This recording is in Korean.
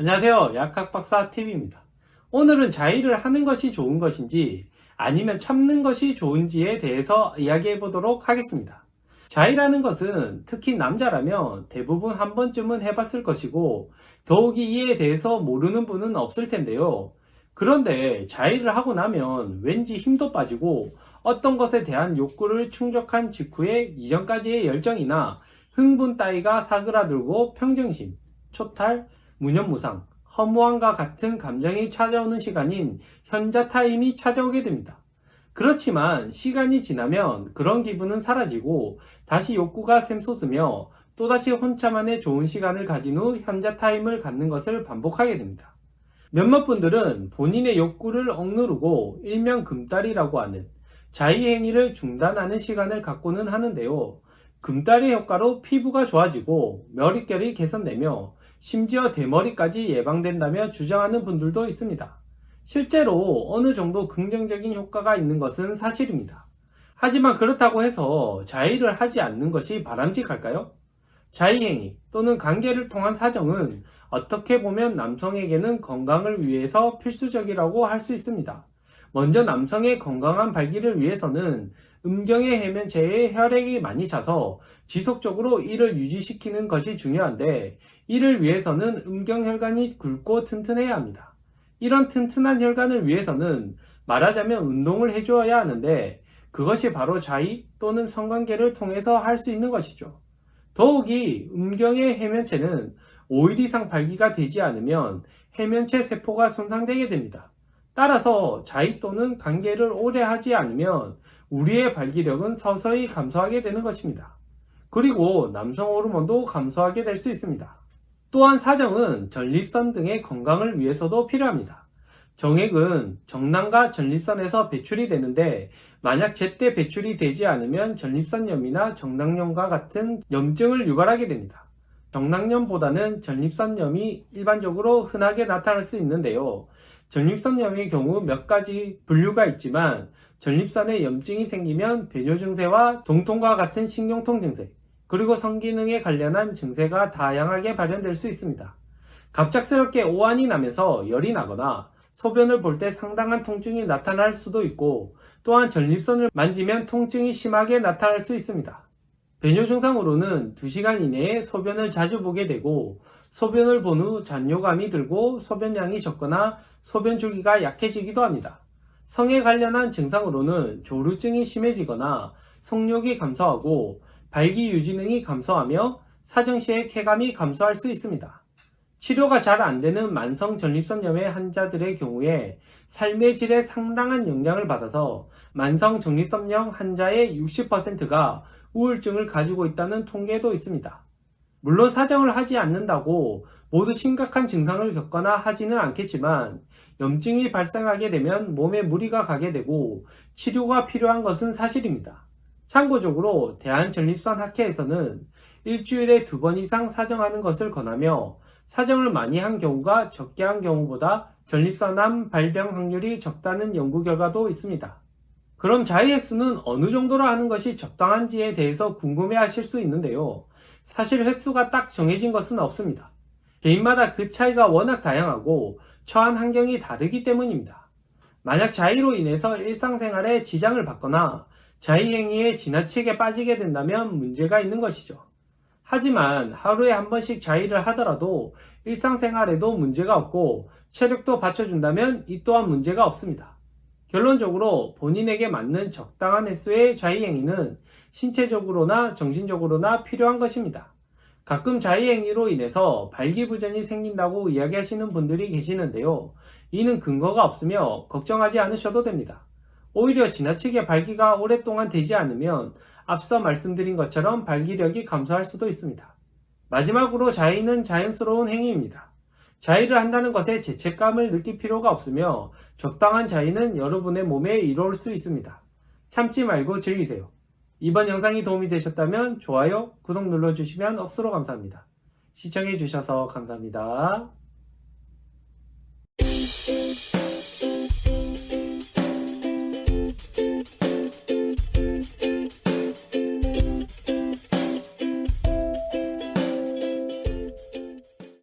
안녕하세요. 약학박사TV입니다. 오늘은 자위를 하는 것이 좋은 것인지 아니면 참는 것이 좋은지에 대해서 이야기해 보도록 하겠습니다. 자위라는 것은 특히 남자라면 대부분 한 번쯤은 해봤을 것이고 더욱이 이에 대해서 모르는 분은 없을 텐데요. 그런데 자위를 하고 나면 왠지 힘도 빠지고 어떤 것에 대한 욕구를 충족한 직후에 이전까지의 열정이나 흥분 따위가 사그라들고 평정심, 초탈, 무념무상, 허무함과 같은 감정이 찾아오는 시간인 현자 타임이 찾아오게 됩니다. 그렇지만 시간이 지나면 그런 기분은 사라지고 다시 욕구가 샘솟으며 또다시 혼자만의 좋은 시간을 가진 후 현자 타임을 갖는 것을 반복하게 됩니다. 몇몇 분들은 본인의 욕구를 억누르고 일명 금달이라고 하는 자위 행위를 중단하는 시간을 갖고는 하는데요. 금달의 효과로 피부가 좋아지고 머릿결이 개선되며 심지어 대머리까지 예방된다며 주장하는 분들도 있습니다. 실제로 어느 정도 긍정적인 효과가 있는 것은 사실입니다. 하지만 그렇다고 해서 자위를 하지 않는 것이 바람직할까요? 자위행위 또는 관계를 통한 사정은 어떻게 보면 남성에게는 건강을 위해서 필수적이라고 할 수 있습니다. 먼저 남성의 건강한 발기를 위해서는 음경의 해면체에 혈액이 많이 차서 지속적으로 이를 유지시키는 것이 중요한데 이를 위해서는 음경혈관이 굵고 튼튼해야 합니다. 이런 튼튼한 혈관을 위해서는 말하자면 운동을 해주어야 하는데 그것이 바로 자위 또는 성관계를 통해서 할 수 있는 것이죠. 더욱이 음경의 해면체는 5일 이상 발기가 되지 않으면 해면체 세포가 손상되게 됩니다. 따라서 자위 또는 관계를 오래 하지 않으면 우리의 발기력은 서서히 감소하게 되는 것입니다. 그리고 남성 호르몬도 감소하게 될 수 있습니다. 또한 사정은 전립선 등의 건강을 위해서도 필요합니다. 정액은 정낭과 전립선에서 배출이 되는데 만약 제때 배출이 되지 않으면 전립선염이나 정낭염과 같은 염증을 유발하게 됩니다. 정낭염보다는 전립선염이 일반적으로 흔하게 나타날 수 있는데요. 전립선염의 경우 몇 가지 분류가 있지만 전립선에 염증이 생기면 배뇨 증세와 동통과 같은 신경통 증세, 그리고 성기능에 관련한 증세가 다양하게 발현될 수 있습니다. 갑작스럽게 오한이 나면서 열이 나거나 소변을 볼 때 상당한 통증이 나타날 수도 있고 또한 전립선을 만지면 통증이 심하게 나타날 수 있습니다. 배뇨 증상으로는 2시간 이내에 소변을 자주 보게 되고 소변을 본 후 잔뇨감이 들고 소변량이 적거나 소변 주기가 약해지기도 합니다. 성에 관련한 증상으로는 조루증이 심해지거나 성욕이 감소하고 발기 유지능이 감소하며 사정시에 쾌감이 감소할 수 있습니다. 치료가 잘 안되는 만성 전립선염의 환자들의 경우에 삶의 질에 상당한 영향을 받아서 만성 전립선염 환자의 60%가 우울증을 가지고 있다는 통계도 있습니다. 물론 사정을 하지 않는다고 모두 심각한 증상을 겪거나 하지는 않겠지만 염증이 발생하게 되면 몸에 무리가 가게 되고 치료가 필요한 것은 사실입니다. 참고적으로 대한전립선학회에서는 일주일에 2번 이상 사정하는 것을 권하며 사정을 많이 한 경우가 적게 한 경우보다 전립선암 발병 확률이 적다는 연구 결과도 있습니다. 그럼 자위 횟수는 어느 정도로 하는 것이 적당한지에 대해서 궁금해 하실 수 있는데요. 사실 횟수가 딱 정해진 것은 없습니다. 개인마다 그 차이가 워낙 다양하고 처한 환경이 다르기 때문입니다. 만약 자위로 인해서 일상생활에 지장을 받거나 자위 행위에 지나치게 빠지게 된다면 문제가 있는 것이죠. 하지만 하루에 한 번씩 자위를 하더라도 일상생활에도 문제가 없고 체력도 받쳐준다면 이 또한 문제가 없습니다. 결론적으로 본인에게 맞는 적당한 횟수의 자위 행위는 신체적으로나 정신적으로나 필요한 것입니다. 가끔 자위 행위로 인해서 발기부전이 생긴다고 이야기하시는 분들이 계시는데요. 이는 근거가 없으며 걱정하지 않으셔도 됩니다. 오히려 지나치게 발기가 오랫동안 되지 않으면 앞서 말씀드린 것처럼 발기력이 감소할 수도 있습니다. 마지막으로 자위는 자연스러운 행위입니다. 자위를 한다는 것에 죄책감을 느낄 필요가 없으며 적당한 자위는 여러분의 몸에 이로울 수 있습니다. 참지 말고 즐기세요. 이번 영상이 도움이 되셨다면 좋아요, 구독 눌러주시면 억수로 감사합니다. 시청해주셔서 감사합니다.